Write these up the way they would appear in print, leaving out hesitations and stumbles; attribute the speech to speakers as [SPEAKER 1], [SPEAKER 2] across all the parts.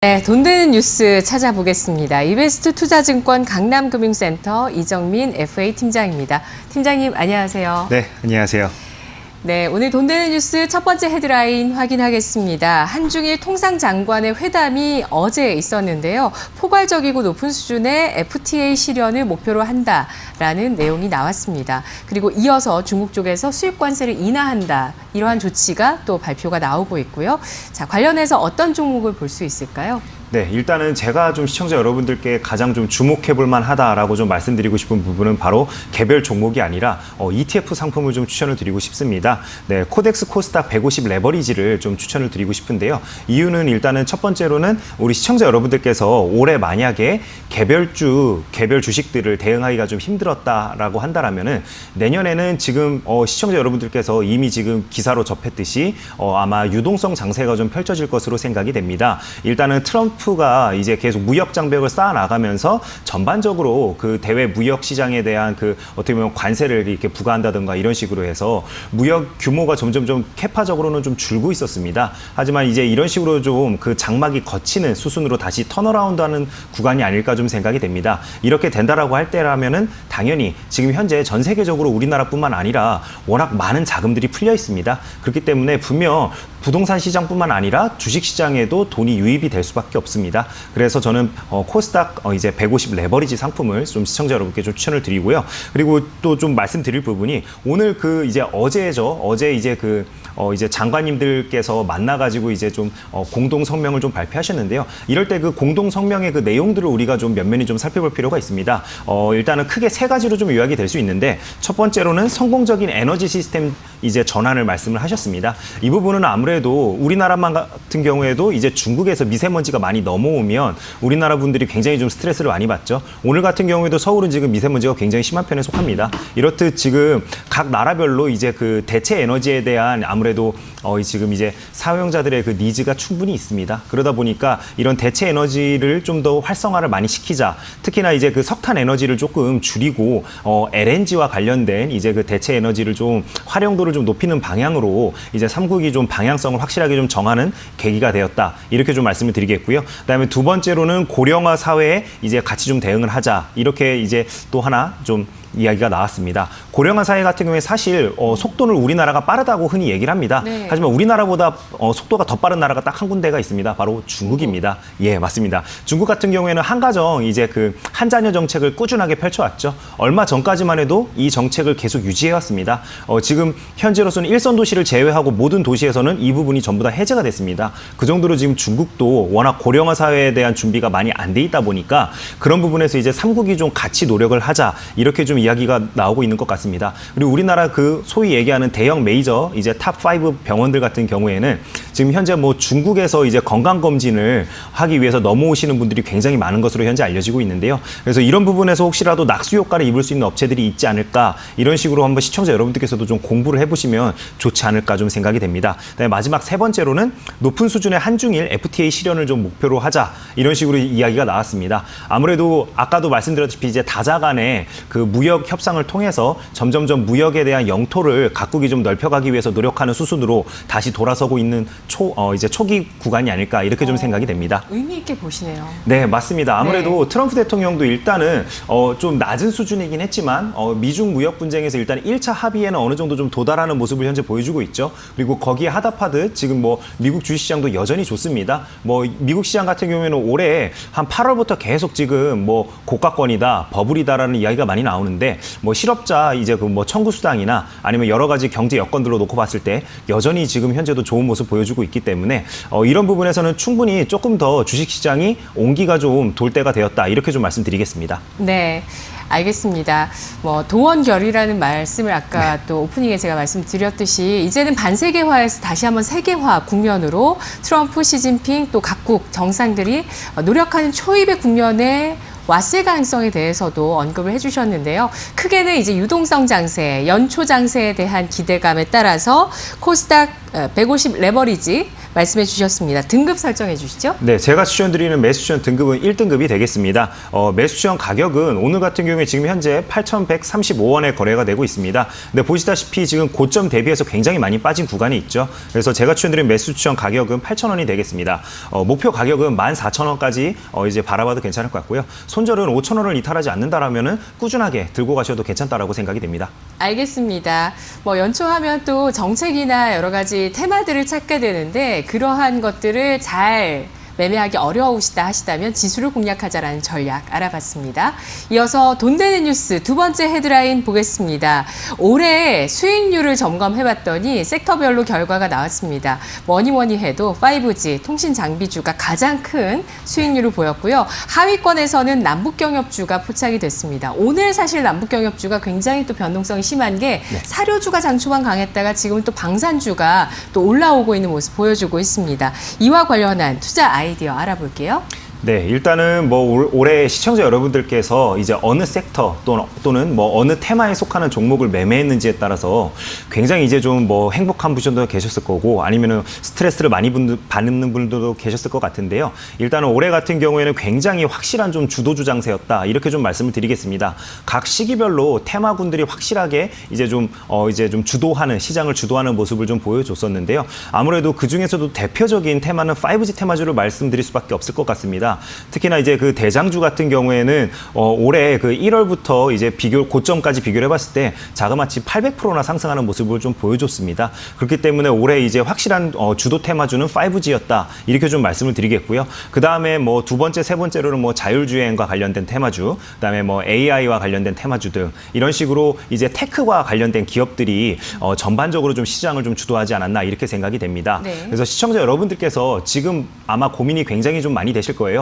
[SPEAKER 1] 네, 돈 되는 뉴스 찾아보겠습니다. 이베스트 투자증권 강남금융센터 이정민 FA 팀장입니다. 팀장님, 안녕하세요.
[SPEAKER 2] 네, 안녕하세요.
[SPEAKER 1] 네, 오늘 돈 되는 뉴스 첫 번째 헤드라인 확인하겠습니다. 한중일 통상장관의 회담이 어제 있었는데요. 포괄적이고 높은 수준의 FTA 실현을 목표로 한다라는 내용이 나왔습니다. 그리고 이어서 중국 쪽에서 수입 관세를 인하한다. 이러한 조치가 또 발표가 나오고 있고요. 자, 관련해서 어떤 종목을 볼 수 있을까요?
[SPEAKER 2] 네, 일단은 제가 좀 시청자 여러분들께 가장 좀 주목해 볼 만하다라고 좀 말씀드리고 싶은 부분은 바로 개별 종목이 아니라 ETF 상품을 좀 추천을 드리고 싶습니다. 네, 코덱스 코스닥 150 레버리지를 좀 추천을 드리고 싶은데요. 이유는 일단은 첫 번째로는 우리 시청자 여러분들께서 올해 만약에 개별 주식들을 대응하기가 좀 힘들었다라고 한다라면은 내년에는 지금 시청자 여러분들께서 이미 지금 기사로 접했듯이 아마 유동성 장세가 좀 펼쳐질 것으로 생각이 됩니다. 일단은 트럼프가 이제 계속 무역 장벽을 쌓아 나가면서 전반적으로 그 대외 무역 시장에 대한 그 어떻게 보면 관세를 이렇게 부과한다든가 이런 식으로 해서 무역 규모가 점점 좀 캐파적으로는 좀 줄고 있었습니다. 하지만 이제 이런 식으로 좀 그 장막이 거치는 수순으로 다시 턴어라운드하는 구간이 아닐까 좀 생각이 됩니다. 이렇게 된다라고 할 때라면은 당연히 지금 현재 전 세계적으로 우리나라뿐만 아니라 워낙 많은 자금들이 풀려 있습니다. 그렇기 때문에 분명 부동산 시장뿐만 아니라 주식 시장에도 돈이 유입이 될 수밖에 없습니다. 그래서 저는 코스닥 이제 150 레버리지 상품을 좀 시청자 여러분께 좀 추천을 드리고요. 그리고 또 좀 말씀드릴 부분이 오늘 그 이제 어제 이제 이제 장관님들께서 만나가지고 이제 좀 공동 성명을 좀 발표하셨는데요. 이럴 때 그 공동 성명의 그 내용들을 우리가 좀 면면히 좀 살펴볼 필요가 있습니다. 일단은 크게 세 가지로 좀 요약이 될 수 있는데 첫 번째로는 성공적인 에너지 시스템 이제 전환을 말씀을 하셨습니다. 이 부분은 아무래도 우리나라만 같은 경우에도 이제 중국에서 미세먼지가 많이 넘어오면 우리나라 분들이 굉장히 좀 스트레스를 많이 받죠. 오늘 같은 경우에도 서울은 지금 미세먼지가 굉장히 심한 편에 속합니다. 이렇듯 지금 각 나라별로 이제 그 대체 에너지에 대한 아무래도 지금 이제 사용자들의 그 니즈가 충분히 있습니다. 그러다 보니까 이런 대체 에너지를 좀 더 활성화를 많이 시키자. 특히나 이제 그 석탄 에너지를 조금 줄이고 LNG와 관련된 이제 그 대체 에너지를 좀 활용도를 좀 높이는 방향으로 이제 3국이 좀 방향성을 확실하게 좀 정하는 계기가 되었다. 이렇게 좀 말씀을 드리겠고요. 그다음에 두 번째로는 고령화 사회에 이제 같이 좀 대응을 하자. 이렇게 이제 또 하나 좀 이야기가 나왔습니다. 고령화 사회 같은 경우에 사실 속도는 우리나라가 빠르다고 흔히 얘기를 합니다.
[SPEAKER 1] 네.
[SPEAKER 2] 하지만 우리나라보다 속도가 더 빠른 나라가 딱 한 군데가 있습니다. 바로 중국입니다. 예, 맞습니다. 중국 같은 경우에는 한가정 이제 그 한자녀 정책을 꾸준하게 펼쳐왔죠. 얼마 전까지만 해도 이 정책을 계속 유지해왔습니다. 지금 현재로서는 일선 도시를 제외하고 모든 도시에서는 이 부분이 전부 다 해제가 됐습니다. 그 정도로 지금 중국도 워낙 고령화 사회에 대한 준비가 많이 안 돼 있다 보니까 그런 부분에서 이제 3국이 좀 같이 노력을 하자. 이렇게 좀 이야기가 나오고 있는 것 같습니다. 그리고 우리나라 그 소위 얘기하는 대형 메이저 이제 탑5 병원들 같은 경우에는 지금 현재 뭐 중국에서 이제 건강검진을 하기 위해서 넘어오시는 분들이 굉장히 많은 것으로 현재 알려지고 있는데요. 그래서 이런 부분에서 혹시라도 낙수 효과를 입을 수 있는 업체들이 있지 않을까 이런 식으로 한번 시청자 여러분들께서도 좀 공부를 해보시면 좋지 않을까 좀 생각이 됩니다. 그다음에 마지막 세 번째로는 높은 수준의 한중일 FTA 실현을 좀 목표로 하자 이런 식으로 이야기가 나왔습니다. 아무래도 아까도 말씀드렸다시피 이제 다자 간의 그 무역 협상을 통해서 점점점 무역에 대한 영토를 각국이 좀 넓혀가기 위해서 노력하는 수순으로 다시 돌아서고 있는 이제 초기 구간이 아닐까 이렇게 좀 생각이 됩니다.
[SPEAKER 1] 의미 있게 보시네요.
[SPEAKER 2] 네, 맞습니다. 아무래도
[SPEAKER 1] 네.
[SPEAKER 2] 트럼프 대통령도 일단은 좀 낮은 수준이긴 했지만 미중 무역 분쟁에서 일단 1차 합의에는 어느 정도 좀 도달하는 모습을 현재 보여주고 있죠. 그리고 거기에 하답하듯 지금 뭐 미국 주식시장도 여전히 좋습니다. 뭐 미국 시장 같은 경우에는 올해 한 8월부터 계속 지금 뭐 고가권이다, 버블이다라는 이야기가 많이 나오는데 뭐 실업자 이제 그 뭐 청구 수당이나 아니면 여러 가지 경제 여건들로 놓고 봤을 때 여전히 지금 현재도 좋은 모습 보여주고 있기 때문에 이런 부분에서는 충분히 조금 더 주식시장이 온기가 좀 돌 때가 되었다 이렇게 좀 말씀드리겠습니다.
[SPEAKER 1] 네. 알겠습니다. 뭐 동원결이라는 말씀을 아까 또 오프닝에 제가 말씀드렸듯이 이제는 반세계화에서 다시 한번 세계화 국면으로 트럼프, 시진핑 또 각국 정상들이 노력하는 초입의 국면에 왔을 가능성에 대해서도 언급을 해주셨는데요. 크게는 이제 유동성 장세, 연초 장세에 대한 기대감에 따라서 코스닥 150 레버리지 말씀해 주셨습니다. 등급 설정해 주시죠.
[SPEAKER 2] 네, 제가 추천드리는 매수추천 등급은 1등급이 되겠습니다. 매수추천 가격은 오늘 같은 경우에 지금 현재 8,135원에 거래가 되고 있습니다. 근데 보시다시피 지금 고점 대비해서 굉장히 많이 빠진 구간이 있죠. 그래서 제가 추천드린 매수추천 가격은 8,000원이 되겠습니다. 목표 가격은 14,000원까지 이제 바라봐도 괜찮을 것 같고요. 손절은 5,000원을 이탈하지 않는다라면은 꾸준하게 들고 가셔도 괜찮다라고 생각이 됩니다.
[SPEAKER 1] 알겠습니다. 뭐 연초하면 또 정책이나 여러 가지 테마들을 찾게 되는데 그러한 것들을 잘 매매하기 어려우시다 하시다면 지수를 공략하자라는 전략 알아봤습니다. 이어서 돈 되는 뉴스 두 번째 헤드라인 보겠습니다. 올해 수익률을 점검해봤더니 섹터별로 결과가 나왔습니다. 뭐니 해도 5G 통신 장비주가 가장 큰 수익률을 보였고요. 하위권에서는 남북경협주가 포착이 됐습니다. 오늘 사실 남북경협주가 굉장히 또 변동성이 심한 게 사료주가 장 초반 강했다가 지금은 또 방산주가 또 올라오고 있는 모습 보여주고 있습니다. 이와 관련한 투자 아이디어 알아볼게요.
[SPEAKER 2] 네, 일단은 뭐 올해 시청자 여러분들께서 이제 어느 섹터 또는 뭐 어느 테마에 속하는 종목을 매매했는지에 따라서 굉장히 이제 좀 뭐 행복한 분들도 계셨을 거고 아니면은 스트레스를 많이 받는 분들도 계셨을 것 같은데요. 일단은 올해 같은 경우에는 굉장히 확실한 좀 주도주 장세였다 이렇게 좀 말씀을 드리겠습니다. 각 시기별로 테마군들이 확실하게 이제 좀 주도하는 시장을 주도하는 모습을 좀 보여줬었는데요. 아무래도 그 중에서도 대표적인 테마는 5G 테마주를 말씀드릴 수밖에 없을 것 같습니다. 특히나 이제 그 대장주 같은 경우에는 올해 그 1월부터 이제 고점까지 비교를 해봤을 때 자그마치 800%나 상승하는 모습을 좀 보여줬습니다. 그렇기 때문에 올해 이제 확실한 주도 테마주는 5G였다 이렇게 좀 말씀을 드리겠고요. 그 다음에 뭐 두 번째, 세 번째로는 뭐 자율주행과 관련된 테마주, 그 다음에 뭐 AI와 관련된 테마주 등 이런 식으로 이제 테크와 관련된 기업들이 전반적으로 좀 시장을 좀 주도하지 않았나 이렇게 생각이 됩니다.
[SPEAKER 1] 네.
[SPEAKER 2] 그래서 시청자 여러분들께서 지금 아마 고민이 굉장히 좀 많이 되실 거예요.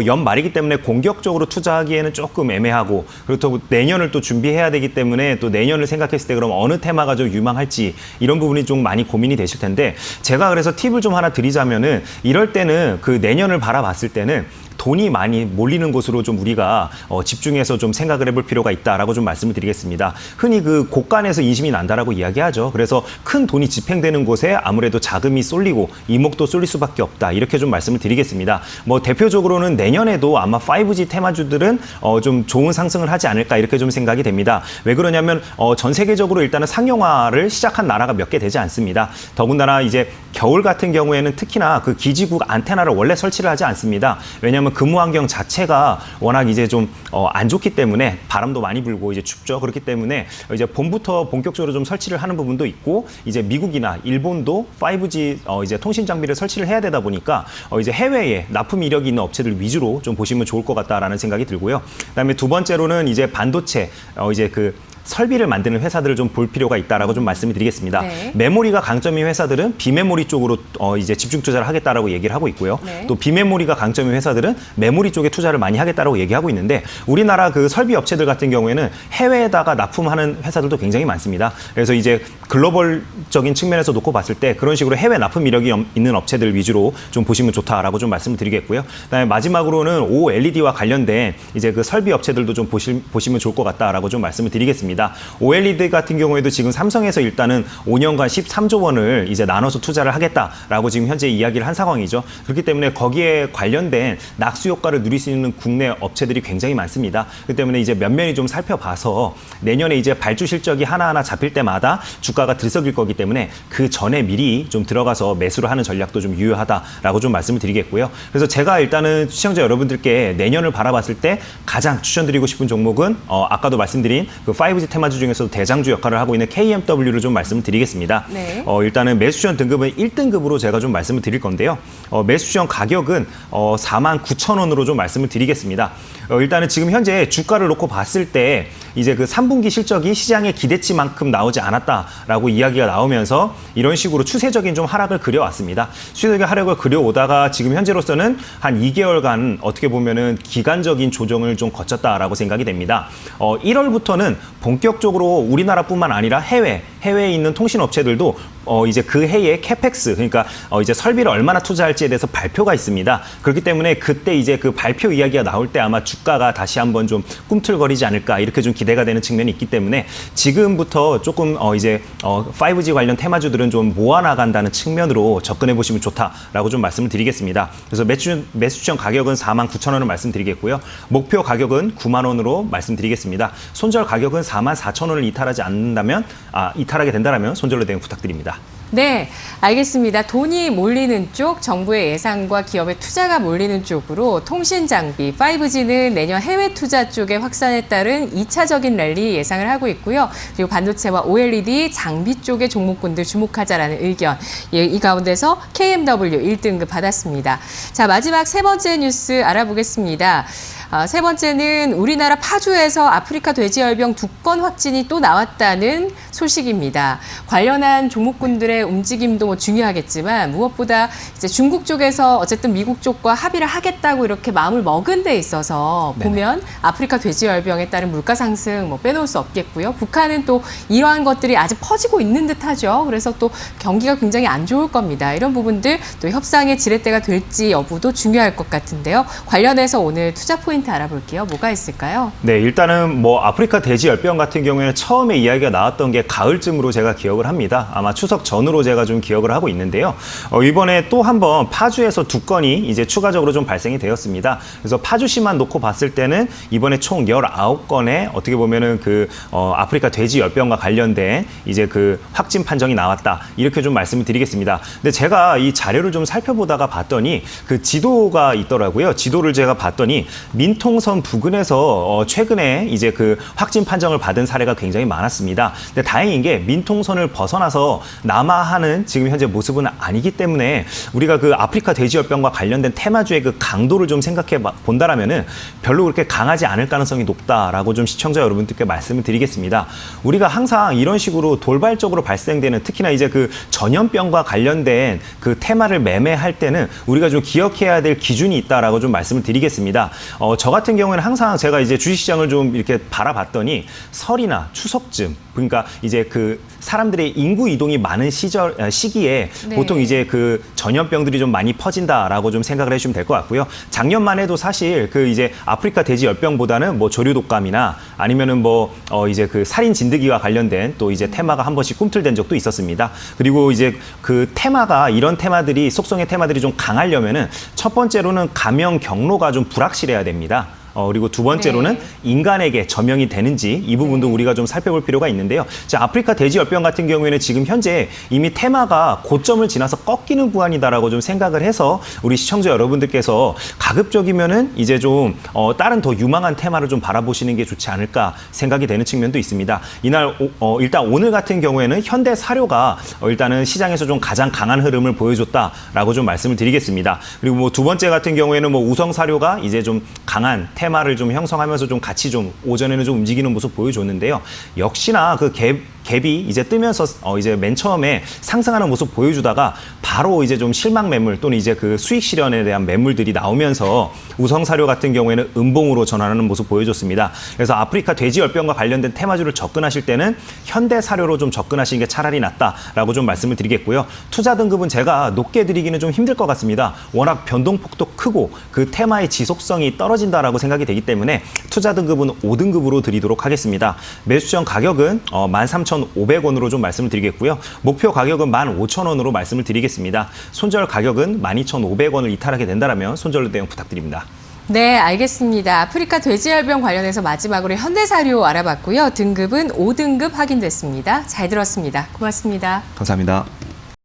[SPEAKER 2] 연말이기 때문에 공격적으로 투자하기에는 조금 애매하고 그렇다고 내년을 또 준비해야 되기 때문에 또 내년을 생각했을 때 그럼 어느 테마가 좀 유망할지 이런 부분이 좀 많이 고민이 되실 텐데 제가 그래서 팁을 좀 하나 드리자면은 이럴 때는 그 내년을 바라봤을 때는 돈이 많이 몰리는 곳으로 좀 우리가 집중해서 좀 생각을 해볼 필요가 있다라고 좀 말씀을 드리겠습니다. 흔히 그 곳간에서 인심이 난다라고 이야기하죠. 그래서 큰 돈이 집행되는 곳에 아무래도 자금이 쏠리고 이목도 쏠릴 수밖에 없다. 이렇게 좀 말씀을 드리겠습니다. 뭐 대표적으로는 내년에도 아마 5G 테마주들은 좀 좋은 상승을 하지 않을까 이렇게 좀 생각이 됩니다. 왜 그러냐면 전 세계적으로 일단은 상용화를 시작한 나라가 몇 개 되지 않습니다. 더군다나 이제 겨울 같은 경우에는 특히나 그 기지국 안테나를 원래 설치를 하지 않습니다. 왜냐하면 근무 환경 자체가 워낙 이제 좀 안 좋기 때문에 바람도 많이 불고 이제 춥죠. 그렇기 때문에 이제 봄부터 본격적으로 좀 설치를 하는 부분도 있고 이제 미국이나 일본도 5G 이제 통신 장비를 설치를 해야 되다 보니까 이제 해외에 납품 이력이 있는 업체들 위주로 좀 보시면 좋을 것 같다라는 생각이 들고요. 그다음에 두 번째로는 이제 반도체 이제 그 설비를 만드는 회사들을 좀 볼 필요가 있다라고 좀 말씀을 드리겠습니다.
[SPEAKER 1] 네.
[SPEAKER 2] 메모리가 강점인 회사들은 비메모리 쪽으로 이제 집중 투자를 하겠다라고 얘기를 하고 있고요.
[SPEAKER 1] 네.
[SPEAKER 2] 또 비메모리가 강점인 회사들은 메모리 쪽에 투자를 많이 하겠다라고 얘기하고 있는데 우리나라 그 설비 업체들 같은 경우에는 해외에다가 납품하는 회사들도 굉장히 많습니다. 그래서 이제 글로벌적인 측면에서 놓고 봤을 때 그런 식으로 해외 납품 이력이 있는 업체들 위주로 좀 보시면 좋다라고 좀 말씀을 드리겠고요. 그다음에 마지막으로는 OLED와 관련된 이제 그 설비 업체들도 좀 보시면 좋을 것 같다라고 좀 말씀을 드리겠습니다. OLED 같은 경우에도 지금 삼성에서 일단은 5년간 13조 원을 이제 나눠서 투자를 하겠다라고 지금 현재 이야기를 한 상황이죠. 그렇기 때문에 거기에 관련된 낙수 효과를 누릴 수 있는 국내 업체들이 굉장히 많습니다. 그렇기 때문에 이제 면면히 좀 살펴봐서 내년에 이제 발주 실적이 하나하나 잡힐 때마다 주가가 들썩일 거기 때문에 그 전에 미리 좀 들어가서 매수를 하는 전략도 좀 유효하다라고 좀 말씀을 드리겠고요. 그래서 제가 일단은 시청자 여러분들께 내년을 바라봤을 때 가장 추천드리고 싶은 종목은 아까도 말씀드린 그 5G 테마주 중에서도 대장주 역할을 하고 있는 KMW를 좀 말씀을 드리겠습니다.
[SPEAKER 1] 네.
[SPEAKER 2] 일단은 매수시장 등급은 1등급으로 제가 좀 말씀을 드릴 건데요. 매수시장 가격은 49,000원으로 좀 말씀을 드리겠습니다. 일단은 지금 현재 주가를 놓고 봤을 때 이제 그 3분기 실적이 시장의 기대치만큼 나오지 않았다라고 이야기가 나오면서 이런 식으로 추세적인 좀 하락을 그려왔습니다. 추세적인 하락을 그려오다가 지금 현재로서는 한 2개월간 어떻게 보면은 기간적인 조정을 좀 거쳤다라고 생각이 됩니다. 1월부터는 본격적으로 우리나라뿐만 아니라 해외에 있는 통신업체들도 이제 그 해에 캐펙스, 그러니까 이제 설비를 얼마나 투자할지에 대해서 발표가 있습니다. 그렇기 때문에 그때 이제 그 발표 이야기가 나올 때 아마 주가가 다시 한번 좀 꿈틀거리지 않을까 이렇게 좀 기대가 되는 측면이 있기 때문에 지금부터 조금 이제 5G 관련 테마주들은 좀 모아나간다는 측면으로 접근해 보시면 좋다라고 좀 말씀을 드리겠습니다. 그래서 매수점 가격은 49,000원을 말씀드리겠고요. 목표 가격은 9만 원으로 말씀드리겠습니다. 손절 가격은 44,000원을 이탈하게 된다면 손절로 대응 부탁드립니다.
[SPEAKER 1] 네, 알겠습니다. 돈이 몰리는 쪽, 정부의 예산과 기업의 투자가 몰리는 쪽으로 통신 장비, 5G는 내년 해외 투자 쪽의 확산에 따른 2차적인 랠리 예상을 하고 있고요. 그리고 반도체와 OLED 장비 쪽의 종목군들 주목하자라는 의견. 이 가운데서 KMW 1등급 받았습니다. 자, 마지막 세 번째 뉴스 알아보겠습니다. 세 번째는 우리나라 파주에서 아프리카 돼지열병 2건 확진이 또 나왔다는 소식입니다. 관련한 종목군들의 움직임도 뭐 중요하겠지만 무엇보다 이제 중국 쪽에서 어쨌든 미국 쪽과 합의를 하겠다고 이렇게 마음을 먹은 데 있어서 보면 아프리카 돼지열병에 따른 물가 상승 뭐 빼놓을 수 없겠고요. 북한은 또 이러한 것들이 아직 퍼지고 있는 듯하죠. 그래서 또 경기가 굉장히 안 좋을 겁니다. 이런 부분들 또 협상의 지렛대가 될지 여부도 중요할 것 같은데요. 관련해서 오늘 투자 포인트 알아볼게요. 뭐가 있을까요?
[SPEAKER 2] 네, 일단은 뭐 아프리카 돼지열병 같은 경우에는 처음에 이야기가 나왔던 게 가을쯤으로 제가 기억을 합니다. 아마 추석 전으로 제가 좀 기억을 하고 있는데요. 이번에 또 한 번 파주에서 2건이 이제 추가적으로 좀 발생이 되었습니다. 그래서 파주시만 놓고 봤을 때는 이번에 총 19건의 어떻게 보면은 아프리카 돼지열병과 관련된 이제 그 확진 판정이 나왔다. 이렇게 좀 말씀을 드리겠습니다. 근데 제가 이 자료를 좀 살펴보다가 봤더니 그 지도가 있더라고요. 지도를 제가 봤더니 민통선 부근에서 최근에 이제 그 확진 판정을 받은 사례가 굉장히 많았습니다. 근데 다행인 게 민통선을 벗어나서 남하하는 지금 현재 모습은 아니기 때문에 우리가 그 아프리카 돼지열병과 관련된 테마주의 그 강도를 좀 생각해 본다라면은 별로 그렇게 강하지 않을 가능성이 높다라고 좀 시청자 여러분들께 말씀을 드리겠습니다. 우리가 항상 이런 식으로 돌발적으로 발생되는 특히나 이제 그 전염병과 관련된 그 테마를 매매할 때는 우리가 좀 기억해야 될 기준이 있다라고 좀 말씀을 드리겠습니다. 저 같은 경우에는 항상 제가 이제 주식시장을 좀 이렇게 바라봤더니 설이나 추석쯤, 그러니까 이제 그 사람들의 인구 이동이 많은 시기에 보통 이제 그 전염병들이 좀 많이 퍼진다라고 좀 생각을 해주시면 될 것 같고요. 작년만 해도 사실 그 이제 아프리카 돼지열병보다는 뭐 조류독감이나 아니면은 뭐 이제 그 살인 진드기와 관련된 또 이제 테마가 한 번씩 꿈틀댄 적도 있었습니다. 그리고 이제 그 테마가 이런 테마들이 속성의 테마들이 좀 강하려면은 첫 번째로는 감염 경로가 좀 불확실해야 됩니다. 그리고 두 번째로는 인간에게 전염이 되는지 이 부분도 우리가 좀 살펴볼 필요가 있는데요. 자, 아프리카 돼지열병 같은 경우에는 지금 현재 이미 테마가 고점을 지나서 꺾이는 구간이다라고 좀 생각을 해서 우리 시청자 여러분들께서 가급적이면은 이제 좀 다른 더 유망한 테마를 좀 바라보시는 게 좋지 않을까 생각이 되는 측면도 있습니다. 일단 오늘 같은 경우에는 현대사료가 일단은 시장에서 좀 가장 강한 흐름을 보여줬다라고 좀 말씀을 드리겠습니다. 그리고 뭐 두 번째 같은 경우에는 뭐 우성사료가 이제 좀 강한 테마를 좀 형성하면서 좀 같이 좀 오전에는 좀 움직이는 모습 보여줬는데요. 역시나 그 갭이 이제 뜨면서 이제 맨 처음에 상승하는 모습 보여주다가 바로 이제 좀 실망 매물 또는 이제 그 수익 실현에 대한 매물들이 나오면서 우성사료 같은 경우에는 음봉으로 전환하는 모습 보여줬습니다. 그래서 아프리카 돼지열병과 관련된 테마주를 접근하실 때는 현대사료로 좀 접근하시는 게 차라리 낫다라고 좀 말씀을 드리겠고요. 투자 등급은 제가 높게 드리기는 좀 힘들 것 같습니다. 워낙 변동폭도 크고 그 테마의 지속성이 떨어진다라고 생각이 되기 때문에 투자 등급은 5등급으로 드리도록 하겠습니다. 매수점 가격은 13,500원으로 좀 말씀을 드리겠고요. 목표 가격은 15,000원으로 말씀을 드리겠습니다. 손절 가격은 12,500원을 이탈하게 된다면 손절로 대응 부탁드립니다.
[SPEAKER 1] 네, 알겠습니다. 아프리카 돼지열병 관련해서 마지막으로 현대사료 알아봤고요. 등급은 5등급 확인됐습니다. 잘 들었습니다. 고맙습니다.
[SPEAKER 2] 감사합니다.